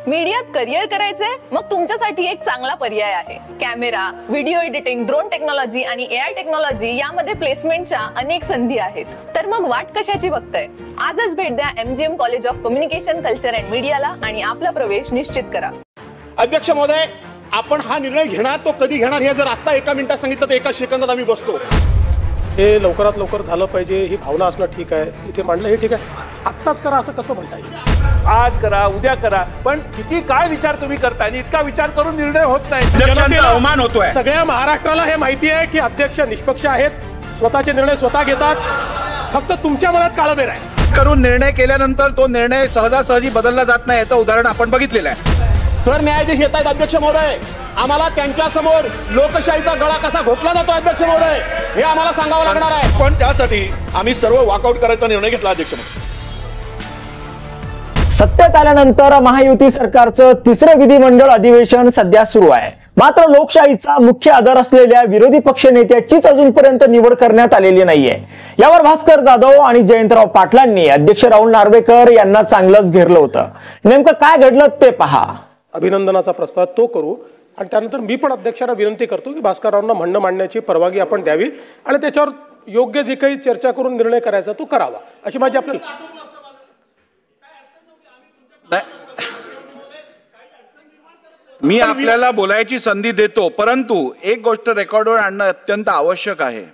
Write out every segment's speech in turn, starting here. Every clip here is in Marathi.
मीडियात करिअर करायचंय? मग तुमच्यासाठी एक चांगला पर्याय आहे. Camera, video editing, drone technology आणि AI टेक्नॉलॉजी यामध्ये प्लेसमेंटच्या अनेक संधी आहेत. तर मग वाट कशाची बघताय? आजच भेट द्या MGM college of communication, culture and मीडियाला आणि आपला प्रवेश निश्चित करा. अध्यक्ष महोदय, आपण हा निर्णय घेणार तो कधी घेणार हे जर आता एका मिनिटात सांगितलं तर एका सेकंदात आम्ही बसतो. हे लवकरात लवकर झालं पाहिजे ही भावना असणं ठीक आहे, इथे मांडलं हे ठीक आहे. आत्ताच करा असं कसं म्हणता येईल? आज करा, उद्या करा, पण किती काय विचार तुम्ही करताय? इतका विचार करून निर्णय होत नाही. जनतेला अवमान होतोय. सगळ्या महाराष्ट्राला हे माहिती आहे की अध्यक्ष निष्पक्ष आहेत, स्वतःचे निर्णय स्वतः घेतात. फक्त तुमच्या मनात काळबेर आहे. करून निर्णय केल्यानंतर तो निर्णय सहजासहजी बदलला जात नाही याचं उदाहरण आपण बघितलेलं आहे. सरन्यायाधीश येत आहेत अध्यक्ष महोदय, आम्हाला त्यांच्या समोर लोकशाहीचा गळा कसा घोटला जातो अध्यक्ष महोदय हे आम्हाला सांगावं लागणार आहे. पण त्यासाठी आम्ही सर्व वॉकआउट करायचा निर्णय घेतला अध्यक्ष महोदय. सत्तेत आल्यानंतर महायुती सरकारचं तिसरं विधिमंडळ अधिवेशन सध्या सुरू आहे. मात्र लोकशाहीचा मुख्य आधार असलेल्या विरोधी पक्ष नेत्याचीच अजूनपर्यंत निवड करण्यात आलेली नाहीये. यावर भास्कर जाधव आणि जयंतराव पाटलांनी अध्यक्ष राहुल नार्वेकर यांना चांगलंच घेरलं होतं. नेमकं काय घडलं ते पहा. अभिनंदनाचा प्रस्ताव तो करू आणि त्यानंतर मी पण अध्यक्षांना विनंती करतो की भास्कररावांना म्हणणं मांडण्याची परवानगी आपण द्यावी आणि त्याच्यावर योग्य जे काही चर्चा करून निर्णय करायचा तो करावा अशी माझी आपल्याला. मी आपल्याला बोलायची संधी देतो, परंतु एक गोष्ट रेकॉर्डवर आणणं अत्यंत आवश्यक आहे.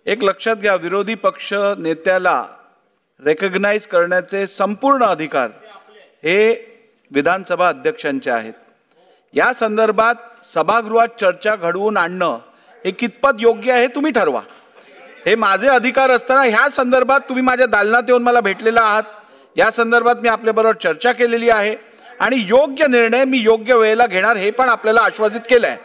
एक लक्षात घ्या, विरोधी पक्ष नेत्याला रेकग्नाइज करण्याचे संपूर्ण अधिकार हे विधानसभा अध्यक्षांचे आहेत. या संदर्भात सभागृहात चर्चा घडवून आणणं हे कितपत योग्य आहे तुम्ही ठरवा. हे माझे अधिकार असताना ह्या संदर्भात तुम्ही माझ्या दालनात येऊन मला भेटलेला आहात. या संदर्भात मी आपल्याबरोबर चर्चा केलेली आहे आणि योग्य निर्णय मी योग्य वेळेला घेणार हे पण आपल्याला आश्वासित केलं आहे.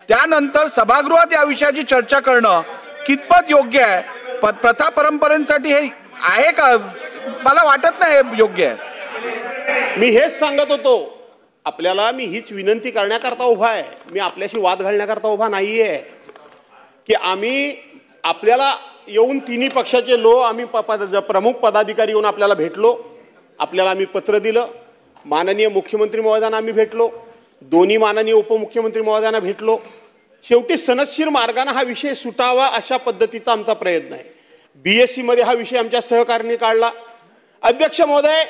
त्यानंतर सभागृहात या विषयाची चर्चा करणं कितपत योग्य आहे, प्रथा परंपरेसाठी हे आहे का, मला वाटत नाही हे योग्य आहे. मी हेच सांगत होतो आपल्याला, मी हीच विनंती करण्याकरता उभा आहे. मी आपल्याशी वाद घालण्याकरता उभा नाहीये की आम्ही आपल्याला येऊन तिन्ही पक्षाचे आम्ही प्रमुख पदाधिकारी येऊन आपल्याला भेटलो, आपल्याला आम्ही पत्र दिलं, माननीय मुख्यमंत्री महोदयांना आम्ही भेटलो, दोन्ही माननीय उपमुख्यमंत्री महोदयांना भेटलो. शेवटी सनदशीर मार्गाने हा विषय सुटावा अशा पद्धतीचा आमचा प्रयत्न आहे. BSc मध्ये हा विषय आमच्या सहकार्याने काढला. अध्यक्ष महोदय,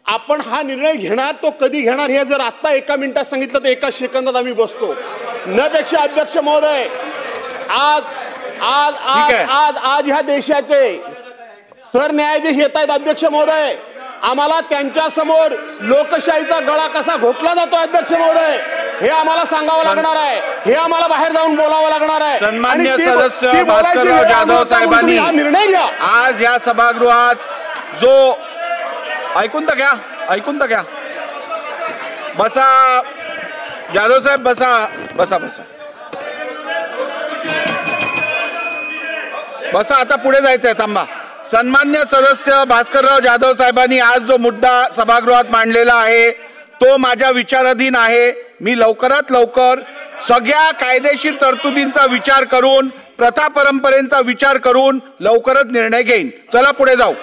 आपण हा निर्णय घेणार तो कधी घेणार हे जर आता एका मिनिटात सांगितलं तर एका सेकंदात आम्ही बसतो. नपेक्षा अध्यक्ष महोदय, आज आज आज आज आज ह्या देशाचे सरन्यायाधीश येत आहेत अध्यक्ष महोदय, आम्हाला त्यांच्या समोर लोकशाहीचा गळा कसा घोटला जातो अध्यक्ष महोदय हे आम्हाला सांगावं लागणार आहे. हे आम्हाला बाहेर जाऊन बोलावं लागणार आहे. सन्माननीय सदस्य भास्करराव जाधव साहेबांनी निर्णय घ्या. आज या सभागृहात जो ऐकून तर घ्या, बसा जाधव साहेब, बसा बसा बसा बसा, आता पुढे जायचंय, थांबा. सन्मान्य सदस्य भास्करराव जाधव साहेबांनी आज जो मुद्दा सभागृहात मांडलेला आहे तो माझ्या विचाराधीन आहे. मी लवकरात लवकर सगळ्या कायदेशीर तरतुदींचा विचार करून, प्रथा परंपरेचा विचार करून लवकरच निर्णय घेईन. चला पुढे जाऊ.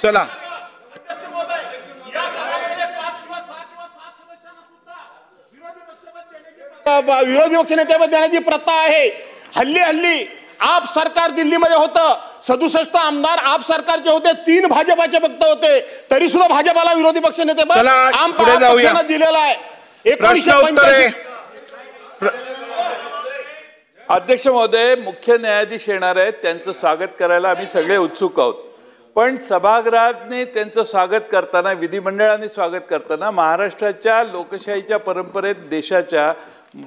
चला, विरोधी पक्ष नेत्यामध्ये देण्याची प्रथा आहे. हल्ली आप सरकार दिल्लीमध्ये होतं, 67 आमदार आप सरकारचे होते, 3 भाजपाचे फक्त होते, तरी सुद्धा भाजपाला विरोधी पक्ष नेते पक्षानं दिलेला आहे. 1985 अध्यक्ष महोदय, मुख्य न्यायाधीश येणार आहेत, त्यांचं स्वागत करायला आम्ही सगळे उत्सुक आहोत. पण सभागृहाने त्यांचं स्वागत करताना, विधिमंडळाने स्वागत करताना महाराष्ट्राच्या लोकशाहीच्या परंपरेत देशाच्या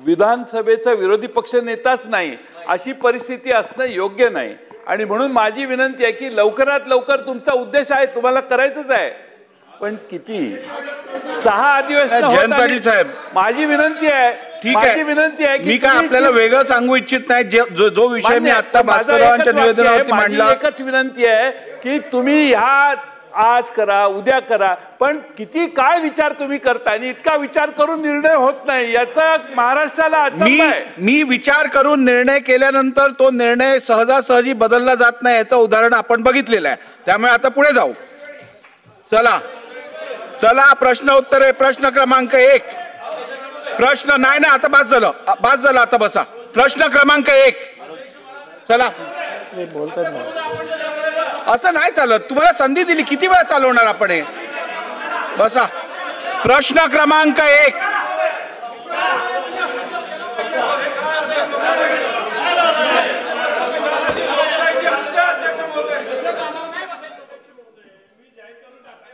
विधानसभेचा विरोधी पक्ष नेताच नाही अशी परिस्थिती असणं योग्य नाही. आणि म्हणून माझी विनंती आहे की लवकरात लवकर, तुमचा उद्देश आहे, तुम्हाला करायचंच आहे, पण किती 6 अधिवेशन होत साहेब, माझी विनंती आहे, ठीक आहे, विनंती आहे की मी काय आपल्याला वेगळं सांगू इच्छित नाही. जो विषय मी आता भास्कररावांच्या निवेदनावरती मांडला, एकच विनंती आहे की तुम्ही ह्या आज करा, उद्या करा, पण किती काय विचार तुम्ही करता आणि इतका विचार करून निर्णय होत नाही, याचा महाराष्ट्राला अचंबा आहे. मी विचार करून निर्णय केल्यानंतर तो निर्णय सहजासहजी बदलला जात नाही, याचं उदाहरण आपण बघितलेलं आहे. त्यामुळे आता पुढे जाऊ. चला चला, प्रश्न उत्तरे. प्रश्न क्रमांक 1. प्रश्न नाही आता बस झालं, आता बसा. प्रश्न क्रमांक 1. चला. असं नाही चालत, तुम्हाला संधी दिली, किती वेळा चालवणार आपण हे? बसा. प्रश्न क्रमांक 1.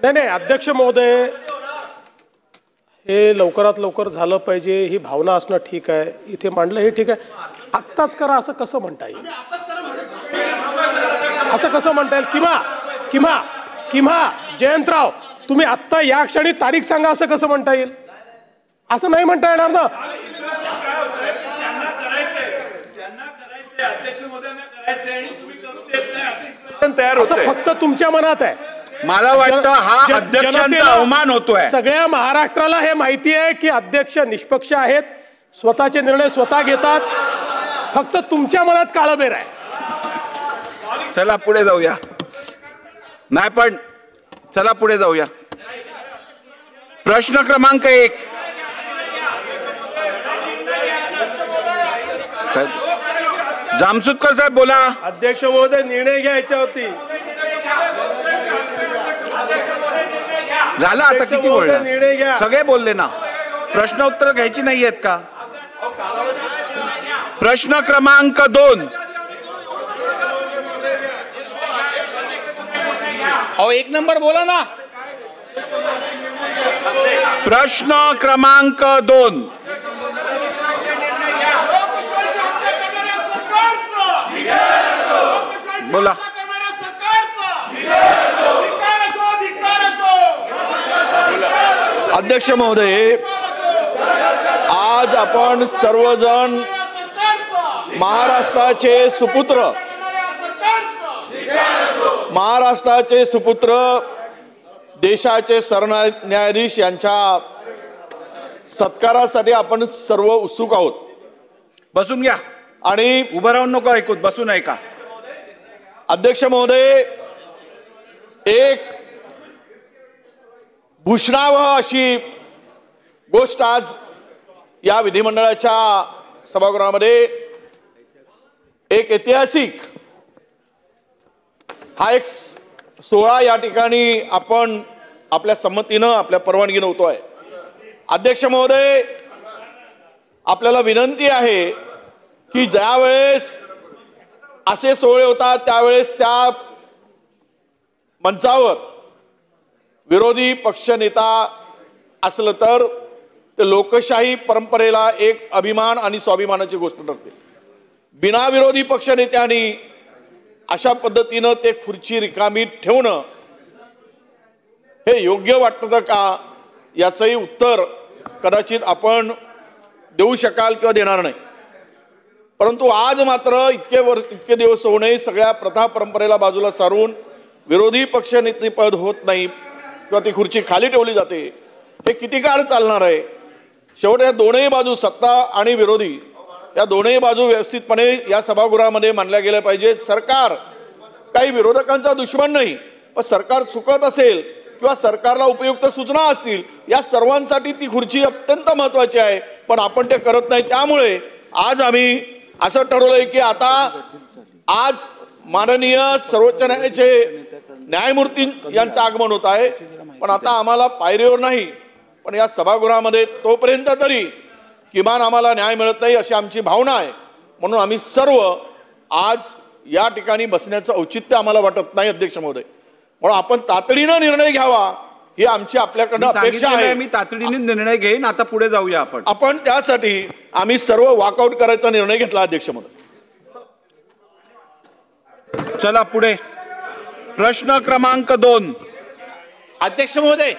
नाही अध्यक्ष महोदय, हे लवकरात लवकर झालं पाहिजे ही भावना असणं ठीक आहे, इथे मांडलं हे ठीक आहे. आत्ताच करा असं कसं म्हणता येईल? असं कसं म्हणता येईल? किंवा जयंतराव, तुम्ही आत्ता या क्षणी तारीख सांगा, असं कसं म्हणता येईल? असं नाही म्हणता येणार ना. असं फक्त तुमच्या मनात आहे. मला वाटतं हा अध्यक्षांचा अवमान होतोय. सगळ्या महाराष्ट्राला हे माहिती आहे की अध्यक्ष निष्पक्ष आहेत, स्वतःचे निर्णय स्वतः घेतात, फक्त तुमच्या मनात काळबेर आहे. चला पुढे जाऊया. नाही पण चला पुढे जाऊया. प्रश्न क्रमांक 1. जामसुदकर साहेब बोला. अध्यक्ष महोदय, निर्णय घ्यायच्या होती. झालं आता, किती बोलला? निर्णय घ्या. सगळे बोलले ना. प्रश्न उत्तर घ्यायची नाही आहेत का? प्रश्न क्रमांक 2. अहो 1 नंबर बोला ना. प्रश्न क्रमांक 2. बोला. अध्यक्ष महोदय, आज आपण सर्वजण महाराष्ट्राचे सुपुत्र देशाचे सरन्यायाधीश यांच्या सत्कारासाठी आपण सर्व उत्सुक आहोत. बसून घ्या आणि उभं राहून नको ऐकूत, बसून ऐका. अध्यक्ष महोदय, एक भूषणावह अशी गोष्ट आज या विधिमंडळाच्या सभागृहामध्ये, एक ऐतिहासिक हा एक सोहळा या ठिकाणी आपण आपल्या संमतीनं, आपल्या परवानगीनं होतोय. अध्यक्ष महोदय, आपल्याला विनंती आहे की ज्यावेळेस असे सोहळे होतात त्यावेळेस त्या मंचावर विरोधी पक्षनेता असलं तर ते लोकशाही परंपरेला एक अभिमान आणि स्वाभिमानाची गोष्ट ठरते. बिना विरोधी पक्षनेत्यांनी अशा पद्धतीनं ते खुर्ची रिकामी ठेवणं हे योग्य वाटतं का, याचंही उत्तर कदाचित आपण देऊ शकाल किंवा देणार नाही. परंतु आज मात्र इतके दिवस होऊ नये, सगळ्या प्रथा परंपरेला बाजूला सारून विरोधी पक्षनेतेपद होत नाही किंवा ती खुर्ची खाली ठेवली जाते, हे किती काळ चालणार आहे? शेवटी या दोनही बाजू, सत्ता आणि विरोधी, या दोनही बाजू व्यवस्थितपणे या सभागृहामध्ये मांडल्या गेल्या पाहिजे. सरकार काही विरोधकांचा दुश्मन नाही, पण सरकार चुकत असेल किंवा सरकारला उपयुक्त सूचना असतील, या सर्वांसाठी ती खुर्ची अत्यंत महत्त्वाची आहे, पण आपण ते करत नाही. त्यामुळे आज आम्ही असं ठरवलंय की आता आज माननीय सर्वोच्च न्यायालयाचे न्यायमूर्ती यांचं आगमन होत आहे, पण आता आम्हाला पायरीवर नाही, पण या सभागृहामध्ये तोपर्यंत तरी किमान आम्हाला न्याय मिळत नाही अशी आमची भावना आहे. म्हणून आम्ही सर्व आज या ठिकाणी बसण्याचं औचित्य आम्हाला वाटत नाही अध्यक्ष महोदय. म्हणून आपण तातडीनं निर्णय घ्यावा ही आमची आपल्याकडनं अपेक्षा आहे. मी तातडीने निर्णय घेईन. आता पुढे जाऊया आपण त्यासाठी आम्ही सर्व वॉकआउट करायचा निर्णय घेतला अध्यक्ष महोदय. चला पुढे. प्रश्न क्रमांक 2. अध्यक्ष महोदय,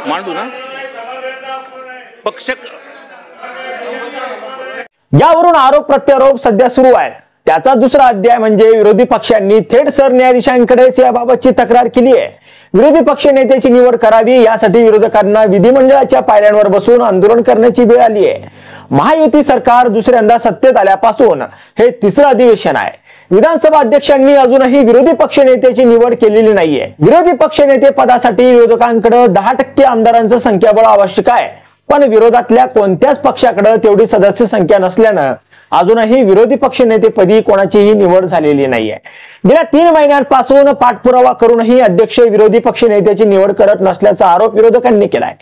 मांडू ना. पक्ष यावरून आरोप प्रत्यारोप सध्या सुरू आहेत. त्याचा दुसरा अध्याय म्हणजे विरोधी पक्षांनी थेट सरन्यायाधीशांकडेच याबाबतची तक्रार केली आहे. विरोधी पक्ष नेत्याची निवड करावी यासाठी विरोधकांना विधिमंडळाच्या पायऱ्यांवर बसून आंदोलन करण्याची वेळ आली आहे. महायुती सरकार दुसऱ्यांदा सत्तेत आल्यापासून हे तिसरं अधिवेशन आहे. विधानसभा अध्यक्षांनी अजूनही विरोधी पक्ष नेत्याची निवड केलेली नाहीये. विरोधी पक्ष नेते पदासाठी विरोधकांकडे 10% आमदारांचं संख्याबळ आवश्यक आहे, पण विरोधातल्या कोणत्याच पक्षाकडे तेवढी सदस्य संख्या नसल्यानं अजूनही विरोधी पक्ष नेतेपदी कोणाचीही निवड झालेली नाहीये. गेल्या 3 महिन्यांपासून पाठपुरावा करूनही अध्यक्ष विरोधी पक्ष नेत्याची निवड करत नसल्याचा आरोप विरोधकांनी केलाय.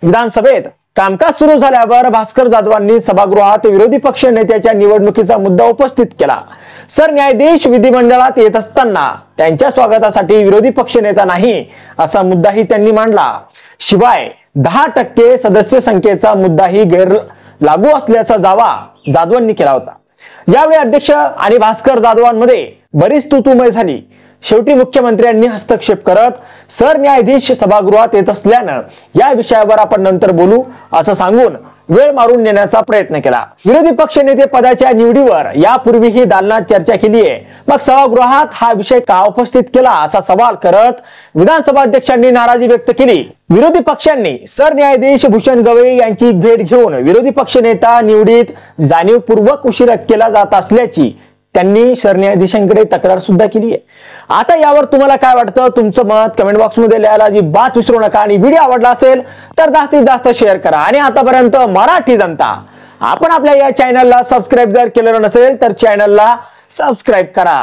विधानसभेत कामकाज सुरू झाल्यावर भास्कर जाधवांनी सभागृहात विरोधी पक्ष नेत्याच्या निवडणुकीचा मुद्दा उपस्थित केला. सरन्यायाधीश विधिमंडळात येत असताना त्यांच्या स्वागतासाठी विरोधी पक्ष नेता नाही असा मुद्दाही त्यांनी मांडला. शिवाय 10% सदस्य संख्येचा मुद्दाही गैर लागू असल्याचा दावा जाधवांनी केला होता. यावेळी अध्यक्ष आणि भास्कर जाधवांमध्ये बरीच तुतुमय झाली. शेवटी मुख्यमंत्र्यांनी हस्तक्षेप करत सरन्यायाधीश सभागृहात येत असल्यानं या विषयावर आपण नंतर बोलू असं सांगून वेळ मारून नेण्याचा प्रयत्न केला. विरोधी पक्ष नेते पदाच्या निवडीवर यापूर्वीही दालनात चर्चा केली आहे. मग सभागृहात हा विषय का उपस्थित केला असा सवाल करत विधानसभा अध्यक्षांनी नाराजी व्यक्त केली. विरोधी पक्षांनी सरन्यायाधीश भूषण गवई यांची भेट घेऊन विरोधी पक्ष नेता निवडीत जाणीवपूर्वक उशीर केला जात असल्याची त्यांनी सरन्यायाधीशांकडे तक्रार सुद्धा केली आहे. आता यावर तुम्हाला काय वाटतं? तुमचं मत कमेंट बॉक्स मध्ये लिहायला अजिबात विसरू नका आणि व्हिडिओ आवडला असेल तर जास्तीत जास्त शेअर करा. आणि आतापर्यंत मराठी जनता आपण आपल्या या चॅनलला सबस्क्राईब जर केलेलं नसेल तर चॅनलला सबस्क्राईब करा.